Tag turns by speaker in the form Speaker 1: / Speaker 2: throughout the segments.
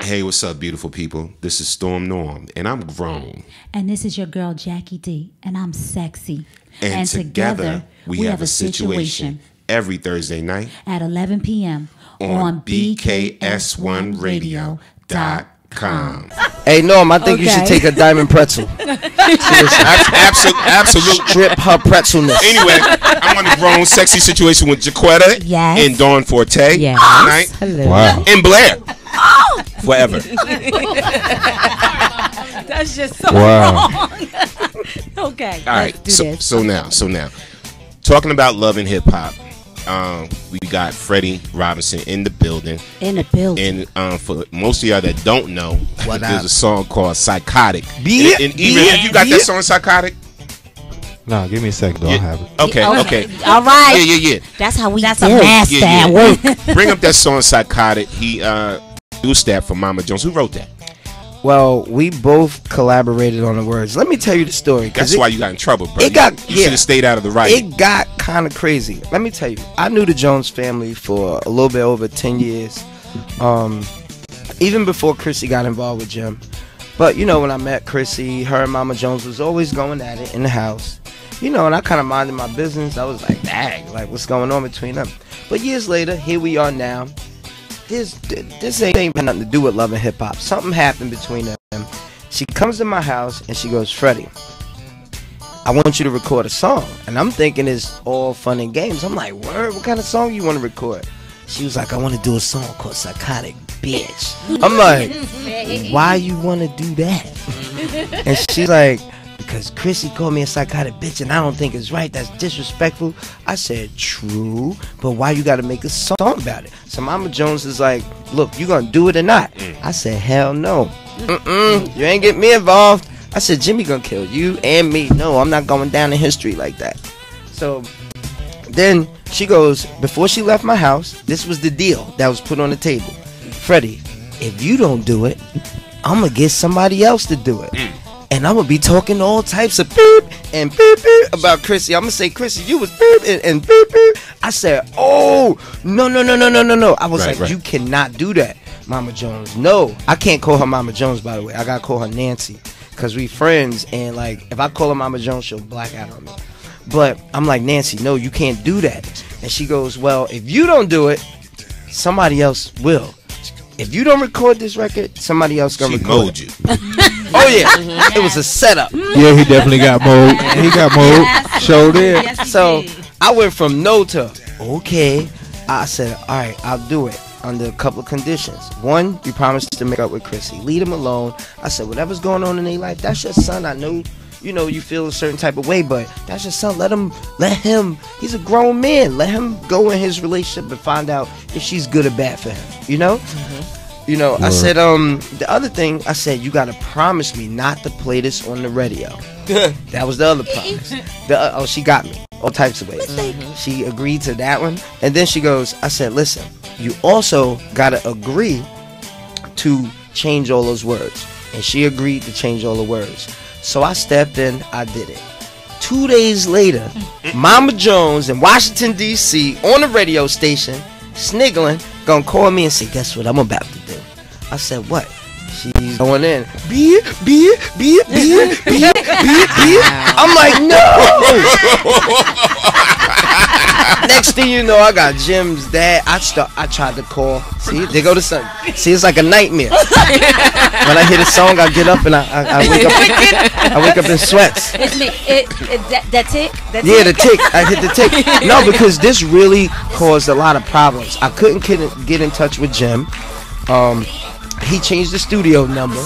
Speaker 1: Hey, what's up, beautiful people? This is Storm Norm, and I'm grown.
Speaker 2: And this is your girl, Jackie D, and I'm sexy.
Speaker 1: And together, we have a situation every Thursday night
Speaker 2: at 11 p.m. on BKS1Radio.com.
Speaker 3: Hey, Norm, I think you should take a diamond pretzel.
Speaker 1: Absolutely.
Speaker 3: Strip her pretzelness.
Speaker 1: Anyway, I'm on the grown, sexy situation with Jaquetta and Dawn Forte tonight.
Speaker 4: Hello.
Speaker 1: Wow. And Blair. Forever.
Speaker 4: That's just so wrong. Okay.
Speaker 1: All right. So now, talking about love and hip hop, we got Freddie Robinson in the building. And for most of y'all that don't know, there's a song called "Psychotic." And even you got that song "Psychotic."
Speaker 5: No, give me a second. I'll have it.
Speaker 1: Okay.
Speaker 2: All right.
Speaker 1: Yeah.
Speaker 2: That's how we. That's
Speaker 1: do
Speaker 2: a master at work.
Speaker 1: Bring up that song "Psychotic." He produced that for Mama Jones. Who wrote that?
Speaker 3: Well, we both collaborated on the words. Let me tell you the story.
Speaker 1: That's why you got in trouble, bro. You should have stayed out of the writing.
Speaker 3: It got kind of crazy. Let me tell you. I knew the Jones family for a little bit over 10 years. Even before Chrissy got involved with Jim. But, you know, when I met Chrissy, her and Mama Jones was always going at it in the house. You know, and I kind of minded my business. I was like, dang, like, what's going on between them? But years later, here we are now. This ain't got nothing to do with love and hip hop. Something happened between them. She comes to my house and she goes, Freddie, I want you to record a song. And I'm thinking it's all fun and games. I'm like, word, what kind of song you want to record? She was like, I want to do a song called Psychotic, bitch. I'm like, why you want to do that? And she's like, because Chrissy called me a psychotic bitch and I don't think it's right. That's disrespectful. I said, true, but why you gotta make a song about it? So Mama Jones is like, look, you gonna do it or not? I said, hell no. You ain't get me involved. I said, Jimmy gonna kill you and me. No, I'm not going down in history like that. So then she goes, before she left my house, this was the deal that was put on the table. Freddie, if you don't do it, I'm gonna get somebody else to do it. And I'm going to be talking all types of beep and beep beep about Chrissy. I'm going to say, Chrissy, you was beep and beep beep. I said, oh, no. I was like, you cannot do that, Mama Jones. No, I can't call her Mama Jones, by the way. I got to call her Nancy because we friends. And, like, if I call her Mama Jones, she'll black out on me. But I'm like, Nancy, no, you can't do that. And she goes, well, if you don't do it, somebody else will. If you don't record this record, somebody else gonna record
Speaker 1: you.
Speaker 3: Oh yeah, it was a setup.
Speaker 5: Yeah, he definitely got mowed. He got mowed. Showed it.
Speaker 3: Yes, so I went from no to okay. I said, all right, I'll do it under a couple of conditions. One, you promised to make up with Chrissy. Leave him alone. I said, whatever's going on in their life, that's your son. I know, you know, you feel a certain type of way, but that's your son. Let him. He's a grown man. Let him go in his relationship and find out if she's good or bad for him. You know. You know, I said, the other thing, I said, you got to promise me not to play this on the radio. That was the other promise. She got me all types of ways. She agreed to that one. And then she goes, I said, listen, you also got to agree to change all those words. And she agreed to change all the words. So I stepped in, I did it. 2 days later, Mama Jones in Washington, D.C., on the radio station, sniggling, gonna call me and say, guess what I'm about to do? I said, what? She's going in. Beer. I'm like, no. Next thing you know, I got Jim's dad. I tried to call. See, they go to something. See, it's like a nightmare. When I hear the song, I get up and I wake up. I wake up in sweats.
Speaker 2: It's me. That tick.
Speaker 3: Yeah, the tick. I hit the tick. No, because this really caused a lot of problems. I couldn't get in touch with Jim. He changed the studio number.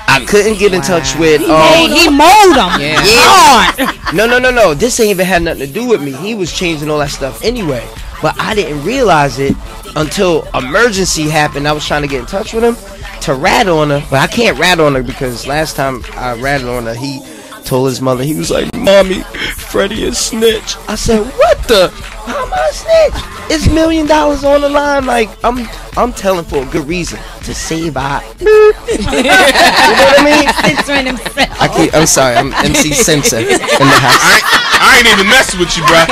Speaker 3: I couldn't get in touch with.
Speaker 2: He mowed him.
Speaker 3: Yeah. No. This ain't even had nothing to do with me. He was changing all that stuff anyway. But I didn't realize it until emergency happened. I was trying to get in touch with him to rat on her, but I can't rat on her because last time I ratted on her, he told his mother, he was like, Mommy, Freddie is snitch. I said, what the? How am I a snitch? It's $1 million on the line. Like, I'm telling for a good reason. To save our you know what I mean?
Speaker 2: Censoring himself.
Speaker 3: I'm sorry, I'm MC Censor in the house.
Speaker 1: I ain't even messing with you, bro.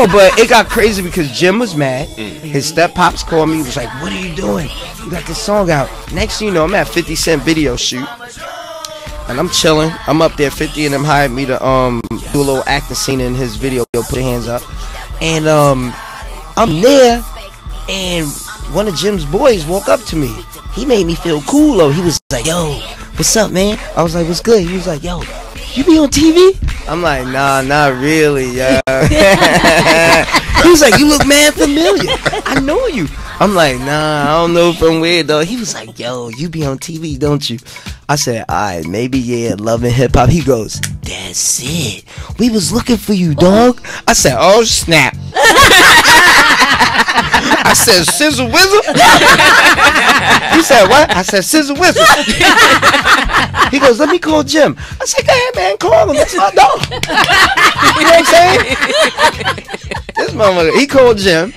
Speaker 3: No, but it got crazy because Jim was mad. His step pops called me. He was like, "What are you doing? You got this song out." Next thing you know, I'm at 50 Cent video shoot. And I'm chilling. I'm up there. 50 and them hired me to do a little acting scene in his video. Put your hands up. And I'm there. And one of Jim's boys walked up to me. He made me feel cool though. He was like, "Yo, what's up, man?" I was like, "What's good?" He was like, "Yo, you be on TV?" I'm like, "Nah, not really, yo." He was like, "You look mad familiar. I know you." I'm like, "Nah, I don't know from where though." He was like, "Yo, you be on TV, don't you?" I said, "Alright, maybe, yeah, Love and Hip Hop." He goes, "That's it. We was looking for you, dog." I said, "Oh, snap." I said, "Sizzle Whizzle?" He said, "What?" I said, "Sizzle Whizzle." He goes, "Let me call Jim." I said, "Go ahead, man, call him. That's my dog." You know what I'm saying? This motherfucker, he called Jim.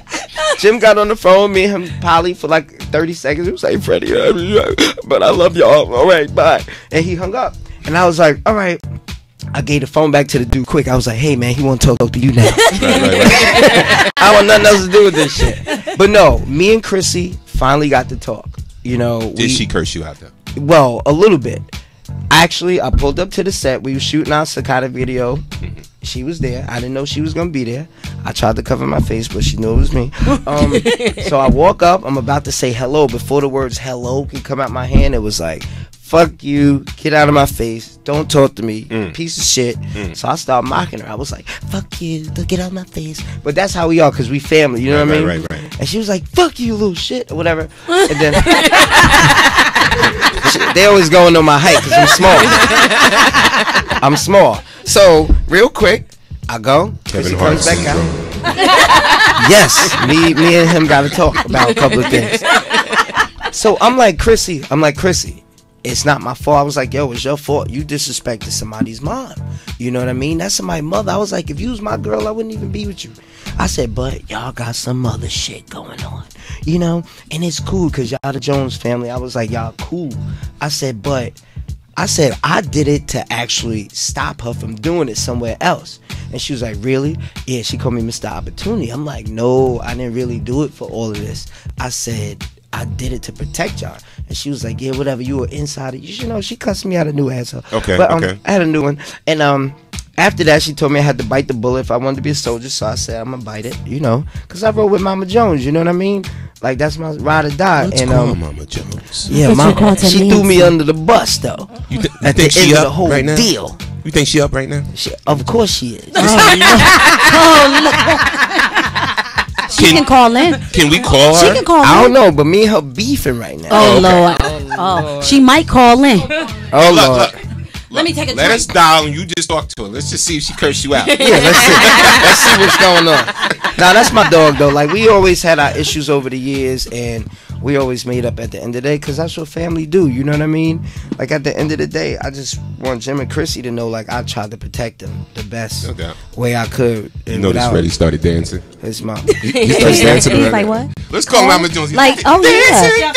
Speaker 3: Jim got on the phone, me and him, Polly, for like 30 seconds. He was like, "Freddie, but I love y'all. All right, bye." And he hung up. And I was like, "All right." I gave the phone back to the dude quick. I was like, "Hey, man, he want to talk to you now." Right. I want nothing else to do with this shit. But no, me and Chrissy finally got to talk. You know,
Speaker 1: did she curse you out though?
Speaker 3: Well, a little bit. Actually, I pulled up to the set. We were shooting our Sakata video. She was there. I didn't know she was gonna be there. I tried to cover my face, but she knew it was me. So I walk up. I'm about to say hello. Before the words "hello" could come out my hand, it was like, "Fuck you, get out of my face, don't talk to me, piece of shit." So I started mocking her. I was like, "Fuck you, get out of my face." But that's how we are, because we family, you know what I mean? Right. And she was like, "Fuck you, little shit," or whatever. And then they always going on my height, because I'm small. I'm small. So, real quick, I go, Kevin Hart comes back out. Yes, me and him got to talk about a couple of things. So I'm like, Chrissy, it's not my fault. I was like, "Yo, it's your fault. You disrespected somebody's mom." You know what I mean? That's somebody's mother. I was like, "If you was my girl, I wouldn't even be with you." I said, "But y'all got some other shit going on, you know? And it's cool because y'all the Jones family." I was like, "Y'all cool." I said, I did it to actually stop her from doing it somewhere else. And she was like, "Really?" Yeah, she called me Mr. Opportunity. I'm like, "No, I didn't really do it for all of this." I said, "I did it to protect y'all." And she was like, "Yeah, whatever, you were insider." You should know, she cussed me out a new asshole.
Speaker 1: Okay,
Speaker 3: but,
Speaker 1: okay.
Speaker 3: I had a new one. And after that, she told me I had to bite the bullet if I wanted to be a soldier. So I said, "I'm going to bite it," you know. Because I rode with Mama Jones, you know what I mean? Like, that's my ride or die.
Speaker 1: Let's call Mama Jones.
Speaker 3: Yeah, she threw me under the bus, though.
Speaker 1: You
Speaker 3: at
Speaker 1: think
Speaker 3: the
Speaker 1: she
Speaker 3: end
Speaker 1: up
Speaker 3: of the whole
Speaker 1: right now?
Speaker 3: deal.
Speaker 1: You think she up right now?
Speaker 3: Of course she is.
Speaker 2: She can call in.
Speaker 1: Can we call her?
Speaker 2: She can call in.
Speaker 3: I don't know, but me and her beefing right now.
Speaker 2: Oh,
Speaker 1: okay.
Speaker 2: Lord. Oh, she might call in.
Speaker 3: Oh, Lord.
Speaker 2: Let me take a
Speaker 1: Let
Speaker 2: drink.
Speaker 1: us dial and you just talk to her. Let's just see if she cursed you out.
Speaker 3: Yeah, let's see. Let's see what's going on. Nah, that's my dog, though. Like, we always had our issues over the years, and we always made up at the end of the day, because that's what family do, you know what I mean? Like, at the end of the day, I just want Jim and Chrissy to know, like, I tried to protect them the best way I could.
Speaker 1: You notice Freddie started dancing.
Speaker 3: His mom.
Speaker 1: He started dancing.
Speaker 2: He's like, "What?"
Speaker 1: Let's call Mama Jones.
Speaker 2: Like, oh, yeah.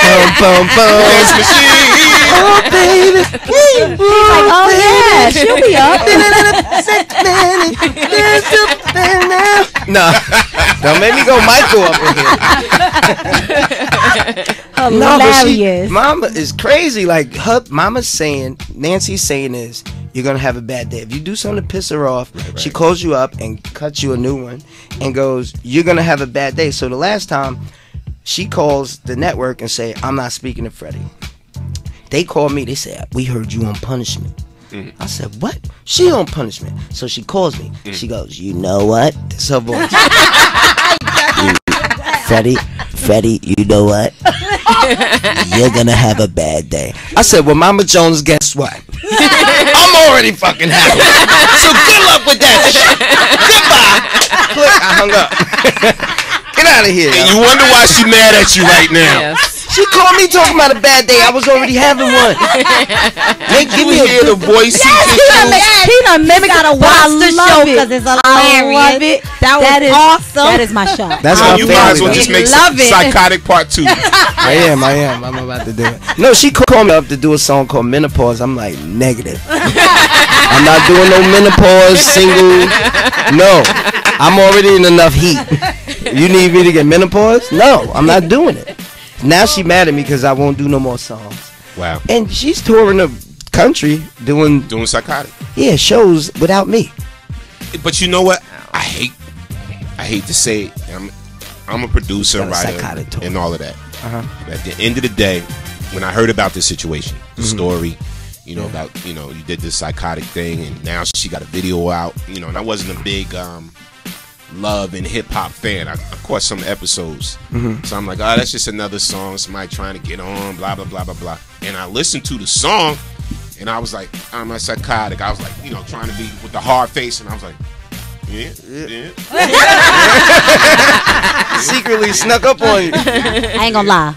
Speaker 3: Boom, boom, boom.
Speaker 1: Dance machine.
Speaker 3: Oh, baby.
Speaker 2: He's like, "Oh, yeah, she'll be up."
Speaker 3: Nah, don't make me go Michael up in here.
Speaker 2: Hilarious.
Speaker 3: Mama is crazy. Like, her mama's saying, Nancy's saying is, "You're gonna have a bad day. If you do something to piss her off," she calls you up and cuts you a new one and goes, "You're gonna have a bad day." So the last time, she calls the network and say, "I'm not speaking to Freddie." They called me. They said, "We heard you on punishment." I said, "What?" "She on punishment." So she calls me. She goes, "You know what?" This is her voice. Freddie, you know what? You're gonna have a bad day. I said, "Well, Mama Jones, guess what? I'm already fucking happy. So good luck with that shit. Goodbye." Click, I hung up. Get out of here.
Speaker 1: And you wonder why she mad at you right now.
Speaker 4: Yes.
Speaker 3: She called me talking about a bad day. I was already having one.
Speaker 1: Give me hear the voice.
Speaker 4: He done mimicked the show because it's hilarious. I love it. That is awesome. That is my show.
Speaker 3: That's how
Speaker 1: you might as well just make Psychotic Part 2.
Speaker 3: I am. I'm about to do it. No, she called me up to do a song called Menopause. I'm like, negative. I'm not doing no menopause single. No, I'm already in enough heat. You need me to get menopause? No, I'm not doing it. Now she mad at me because I won't do no more songs.
Speaker 1: Wow.
Speaker 3: And she's touring the country doing
Speaker 1: Psychotic.
Speaker 3: Yeah, shows without me.
Speaker 1: But you know what? I hate to say it. I'm a producer, writer, and all of that. At the end of the day, when I heard about this situation, the story, about you did this Psychotic thing, and now she got a video out, and I wasn't a big love and hip hop fan. I caught some episodes, so I'm like, oh, that's just another song, somebody trying to get on, blah blah blah blah blah. And I listened to the song, and I was like, I'm a Psychotic. I was like, trying to be with the hard face, and I was like, yeah.
Speaker 3: Secretly snuck up on you.
Speaker 2: I ain't gonna lie.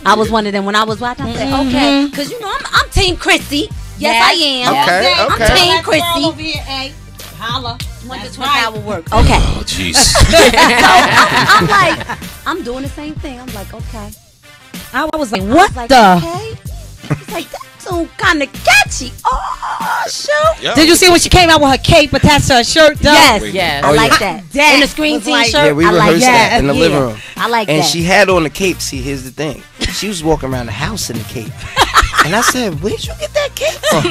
Speaker 2: I was one of them when I was watching. I said, okay, because I'm Team Chrissy. Yes, I am.
Speaker 3: Okay.
Speaker 2: I'm Team Chrissy.
Speaker 4: Holla.
Speaker 2: When this 1 hour work. Okay.
Speaker 1: Oh, jeez.
Speaker 2: So I'm like, I'm doing the same thing. I'm like, okay.
Speaker 4: I was like, what the?
Speaker 2: Okay. It's like, that tune kind of catchy. Oh, shoot.
Speaker 1: Yo.
Speaker 4: Did you see when she came out with her cape attached to her shirt? Though?
Speaker 2: Yes. I like that. In the screen t-shirt.
Speaker 3: Yeah, we rehearsed that in the living room.
Speaker 2: I like that.
Speaker 3: And she had on the cape. See, here's the thing. She was walking around the house in the cape. And I said, where'd you get that cape from?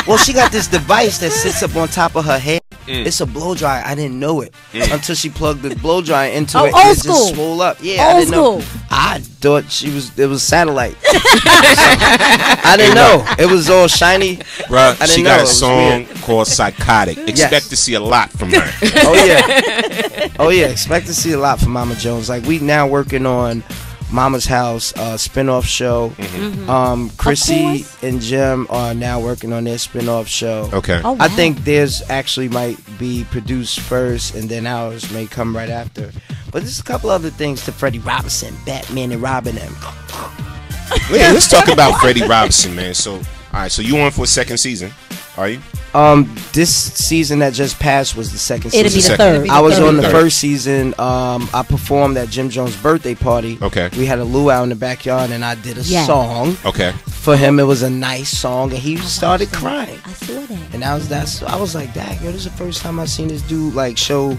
Speaker 3: Well, she got this device that sits up on top of her head. It's a blow dryer. I didn't know it until she plugged the blow dryer into it. And it just swole up. Yeah, I didn't know. I thought it was satellite. I didn't know. It was all shiny.
Speaker 1: Bruh, she got a song called Psychotic. Expect to see a lot from her.
Speaker 3: Oh yeah. Expect to see a lot from Mama Jones. Like, we now working on Mama's House spin-off show. Chrissy and Jim are now working on their spin-off show.
Speaker 1: Okay.
Speaker 2: Oh, wow.
Speaker 3: I think theirs actually might be produced first, and then ours may come right after. But there's a couple other things to Freddie Robinson, Batman and Robin.
Speaker 1: Yeah, let's talk about Freddie Robinson, man. So, all right, so you on for a second season, are you?
Speaker 3: This season that just passed was the second season.
Speaker 2: It'll be the third.
Speaker 3: I was on the first season. I performed at Jim Jones' birthday party.
Speaker 1: Okay.
Speaker 3: We had a luau in the backyard, and I did a song.
Speaker 1: Okay.
Speaker 3: For him, it was a nice song, and he started crying.
Speaker 2: I saw that.
Speaker 3: And I was like, dang, yo, this is the first time I seen this dude like show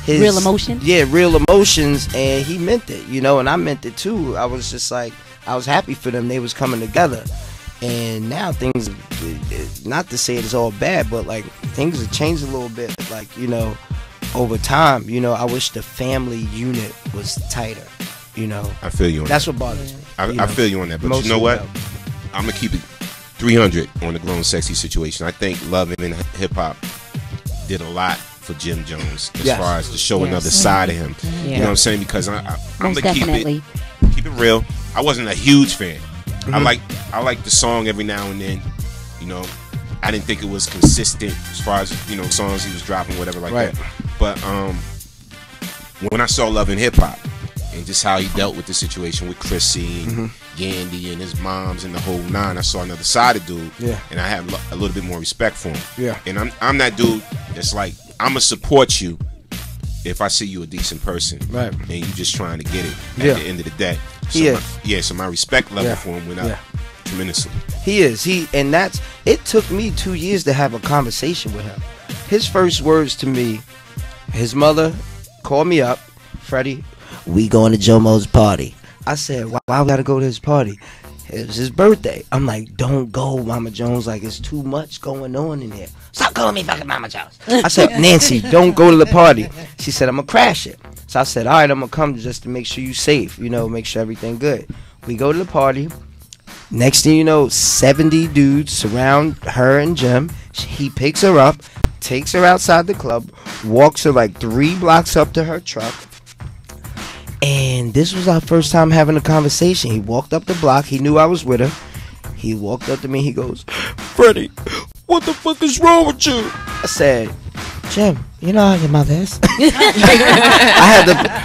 Speaker 3: his
Speaker 2: real emotion.
Speaker 3: Yeah, real emotions, and he meant it, and I meant it too. I was just like, I was happy for them. They was coming together. And now things, not to say it's all bad, but like things have changed a little bit, like, over time. I wish the family unit was tighter,
Speaker 1: I feel you on
Speaker 3: That's
Speaker 1: that.
Speaker 3: what bothers me.
Speaker 1: I feel you on that. But you know what? I'm going to keep it 300 on the Grown Sexy situation. I think Love and Hip Hop did a lot for Jim Jones as far as to show another side of him. You know what I'm saying? Because I'm going to keep it real. I wasn't a huge fan. I like the song every now and then. I didn't think it was consistent as far as songs he was dropping, whatever like that. But when I saw Love and Hip Hop and just how he dealt with the situation with Chrissy and Yandy and his moms and the whole nine, I saw another side of dude. Yeah. And I have a little bit more respect for him. Yeah. And I'm that dude that's like, I'ma support you if I see you a decent person, right? And you just trying to get it at the end of the day. So so my respect level for him went up tremendously. It took me 2 years to have a conversation with him. His first words to me, his mother called me up, Freddie, we going to Jomo's party. I said, why we gotta go to his party? It was his birthday. I'm like, don't go, Mama Jones. Like, it's too much going on in here. Stop calling me fucking Mama Jones. I said, Nancy, don't go to the party. She said, I'm gonna crash it. So I said, all right, I'm gonna come just to make sure you safe, make sure everything good. We go to the party. Next thing you know, 70 dudes surround her and Jim. He picks her up, takes her outside the club, walks her like 3 blocks up to her truck. And this was our first time having a conversation. He walked up the block. He knew I was with her. He walked up to me. He goes, Freddie, what the fuck is wrong with you? I said, Jim, you know how your mother is. I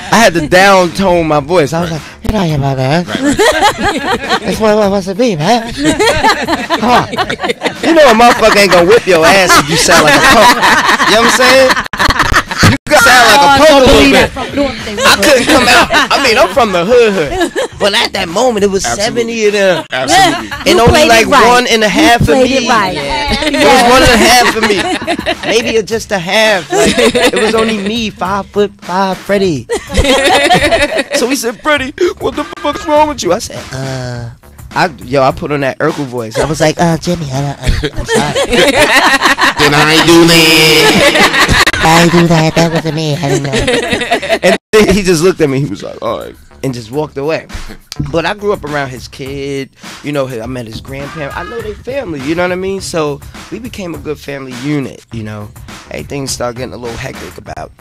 Speaker 1: had to down tone my voice. I was like,
Speaker 3: Sorry about that. That's what it was to be, man. Come on. You know a motherfucker ain't gonna whip your ass if you sound like a punk. You know what I'm saying? You gotta sound like a punk a little bit. I couldn't come out. I mean, I'm from the hood. But at that moment, it was 70 of them.
Speaker 1: Absolutely.
Speaker 3: And only like right. 1.5 for me.
Speaker 2: Right.
Speaker 3: It was 1.5 for me. Maybe just a half. Like, it was only me, 5'5", Freddie. So he said, Freddie, what the fuck's wrong with you? I said, I put on that Urkel voice. I was like, Jimmy, I'm sorry.
Speaker 1: Then I ain't do that.
Speaker 3: I ain't do that. That wasn't me. I didn't know. And then he just looked at me. He was like, all right. And just walked away. But I grew up around his kid. You know, I met his grandparents. I know their family. You know what I mean? So we became a good family unit, you know. Everything started getting a little hectic about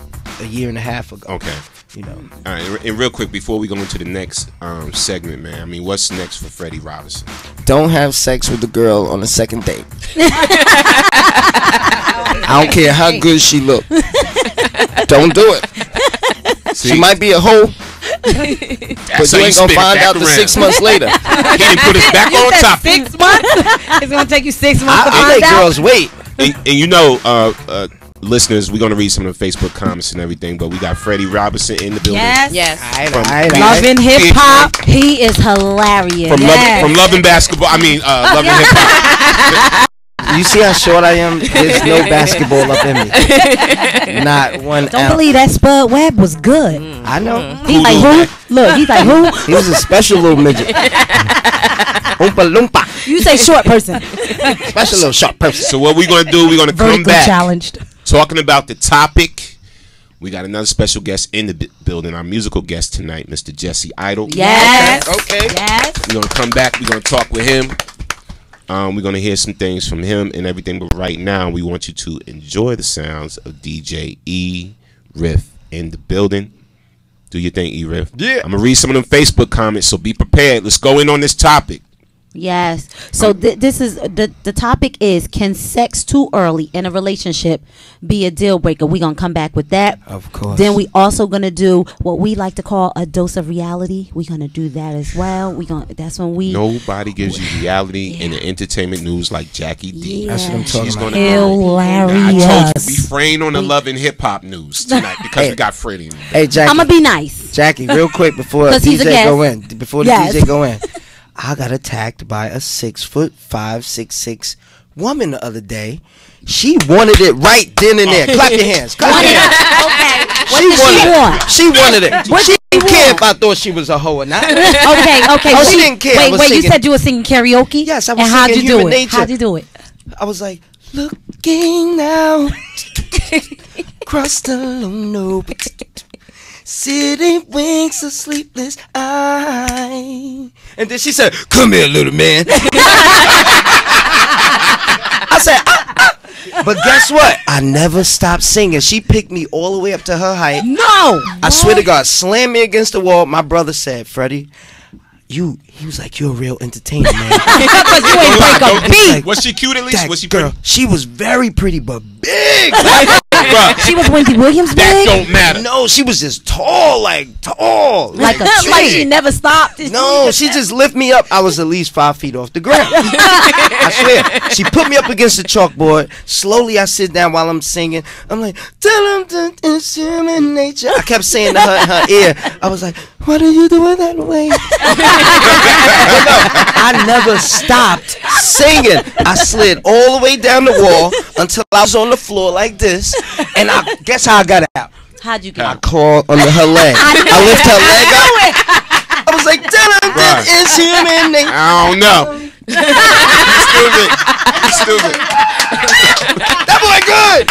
Speaker 3: a year and a half ago.
Speaker 1: Okay.
Speaker 3: You know.
Speaker 1: All right, and real quick before we go into the next segment, man. I mean, what's next for Freddie Robinson?
Speaker 3: Don't have sex with the girl on the second date. I don't care how good she look. Don't do it. See? She might be a hoe. But you ain't gonna find out the 6 months later.
Speaker 1: He didn't put us back on top.
Speaker 4: 6 months? It's gonna take you 6 months to
Speaker 3: I
Speaker 4: find
Speaker 3: make
Speaker 4: out.
Speaker 3: girls wait.
Speaker 1: And you know, listeners, we're gonna read some of the Facebook comments and everything, but we got Freddie Robinson in the building.
Speaker 2: Yes.
Speaker 4: Loving hip hop.
Speaker 2: He is hilarious.
Speaker 1: From loving basketball. I mean, loving hip hop.
Speaker 3: You see how short I am? There's no basketball up in me. Not one
Speaker 4: Don't
Speaker 3: ounce.
Speaker 4: believe that Spud Webb was good.
Speaker 3: I know.
Speaker 4: He's like who? Look, he's like who?
Speaker 3: He was a special little midget. Oompa Loompa.
Speaker 4: You say short person.
Speaker 3: Special little short person.
Speaker 1: So what we're gonna do? We're gonna come back
Speaker 4: challenged.
Speaker 1: talking about the topic. We got another special guest in the building. Our musical guest tonight, Mr. Jesse Idol.
Speaker 2: Yes.
Speaker 3: Okay.
Speaker 2: Yes.
Speaker 1: We're gonna come back. We're gonna talk with him. We're gonna hear some things from him and everything. But right now, we want you to enjoy the sounds of DJ E Riff in the building. Do your thing, E Riff.
Speaker 3: Yeah.
Speaker 1: I'm gonna read some of them Facebook comments, so be prepared. Let's go in on this topic.
Speaker 2: Yes. So this is the topic is, can sex too early in a relationship be a deal breaker? We're going to come back with that.
Speaker 3: Of course.
Speaker 2: Then we also going to do what we like to call a dose of reality. We're going to do that as well. That's when we
Speaker 1: Nobody gives you reality in the entertainment news like Jackie D.
Speaker 2: Yeah.
Speaker 3: That's what I'm talking about.
Speaker 2: Hilarious.
Speaker 1: I told you, refrain on the love and hip hop news tonight because we got Freddie.
Speaker 3: Hey, Jackie.
Speaker 2: I'm going to be nice.
Speaker 3: Jackie, real quick before
Speaker 2: he's a
Speaker 3: DJ
Speaker 2: guest.
Speaker 3: go in. Before the
Speaker 2: Yes.
Speaker 3: DJ go in. I got attacked by a 6'5", 6'6" woman the other day. She wanted it right then and there. Clap your hands. Clap your hands.
Speaker 2: Okay.
Speaker 3: She wanted it. She didn't care if I thought she was a hoe or not.
Speaker 2: Okay.
Speaker 3: Oh, she didn't care. I was
Speaker 2: Wait. You
Speaker 3: singing.
Speaker 2: said you were singing karaoke?
Speaker 3: Yes, I was
Speaker 2: and how'd
Speaker 3: singing
Speaker 2: you do
Speaker 3: Human
Speaker 2: it?
Speaker 3: Nature.
Speaker 2: How'd you do it?
Speaker 3: I was like, looking now, across the low, city winks a sleepless eye. And then she said, come here, little man. I said, But guess what? I never stopped singing. She picked me all the way up to her height.
Speaker 2: No.
Speaker 3: I swear to God, slammed me against the wall. My brother said, Freddie, he was like, you're a real entertainer, man.
Speaker 2: Because you ain't break a beat.
Speaker 3: Like,
Speaker 1: Was she cute at least?
Speaker 3: that
Speaker 1: Was she
Speaker 3: girl,
Speaker 1: pretty?
Speaker 3: she was very pretty, but big.
Speaker 1: Bruh,
Speaker 2: She was Wendy Williams
Speaker 1: that
Speaker 2: big?
Speaker 1: don't matter.
Speaker 3: No, she was just tall, like
Speaker 2: Like a
Speaker 3: tree.
Speaker 2: like she never stopped.
Speaker 3: No, she just lift me up. I was at least 5 feet off the ground. I swear. She put me up against the chalkboard. Slowly, I sit down while I'm singing. I'm like, tell them that it's human nature. I kept saying to her in her ear. I was like, why do you do it that way? But no, I never stopped singing. I slid all the way down the wall until I was on the floor like this. And I guess how I got out.
Speaker 2: How'd you get
Speaker 3: I
Speaker 2: out?
Speaker 3: crawled under her leg. I lift her leg up. I was like, that is human nature.
Speaker 1: I don't know. He's stupid.
Speaker 3: That boy good.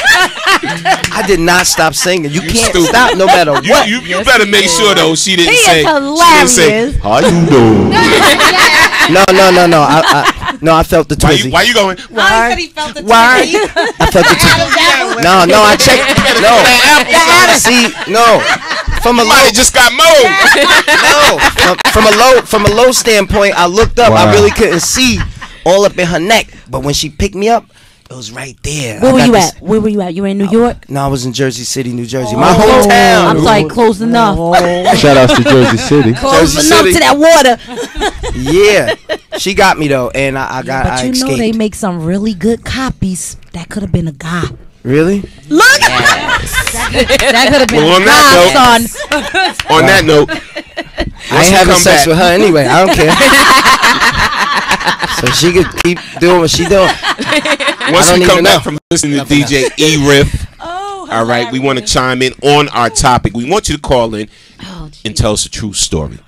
Speaker 3: I did not stop singing. You can't
Speaker 1: stupid.
Speaker 3: stop no matter what.
Speaker 1: You better make sure though she didn't
Speaker 2: He
Speaker 1: say.
Speaker 2: is hilarious.
Speaker 1: She didn't say, how you doing?
Speaker 3: No. I felt the twizzy.
Speaker 1: Why you going?
Speaker 3: Why?
Speaker 4: He felt the
Speaker 3: Why? I felt the twizzy. No, I checked. No. See, no. From a low,
Speaker 1: Somebody just got mowed.
Speaker 3: no. From a low standpoint, I looked up.
Speaker 5: Wow.
Speaker 3: I really couldn't see all up in her neck. But when she picked me up, It was right there.
Speaker 2: Where were you at? Where were you at? You were in New York?
Speaker 3: No, I was in Jersey City, New Jersey. My hometown.
Speaker 2: I'm sorry, close enough.
Speaker 5: Shout outs to Jersey City.
Speaker 2: Close
Speaker 3: Jersey
Speaker 2: enough
Speaker 3: City.
Speaker 2: to that water.
Speaker 3: Yeah, she got me though, and I
Speaker 4: But
Speaker 3: escaped.
Speaker 4: they make some really good copies. That could have been a guy.
Speaker 3: Really?
Speaker 4: Look, that could have been
Speaker 1: Well,
Speaker 4: a guy, son.
Speaker 1: On that note,
Speaker 3: I ain't having sex with her anyway. I don't care. So she could keep doing what she doing.
Speaker 1: once we come back
Speaker 3: know.
Speaker 1: from listening to DJ E-Riff, all right, we want to chime in on our topic. We want you to call in and tell us a true story.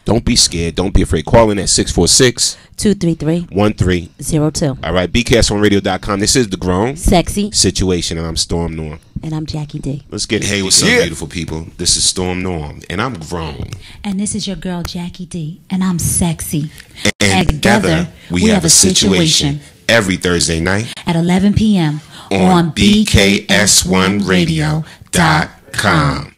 Speaker 1: Don't be scared. Don't be afraid. Call in at 646-233-1302. All right, bcastonradio.com. This is The Grown
Speaker 2: Sexy
Speaker 1: Situation, and I'm Storm Norm.
Speaker 2: And I'm Jackie D.
Speaker 1: Let's get hey, what's up, beautiful people? This is Storm Norm, and I'm grown.
Speaker 6: And this is your girl Jackie D. And I'm sexy.
Speaker 1: And together we have a situation every Thursday night
Speaker 6: at 11 p.m.
Speaker 1: on BKS1Radio.com.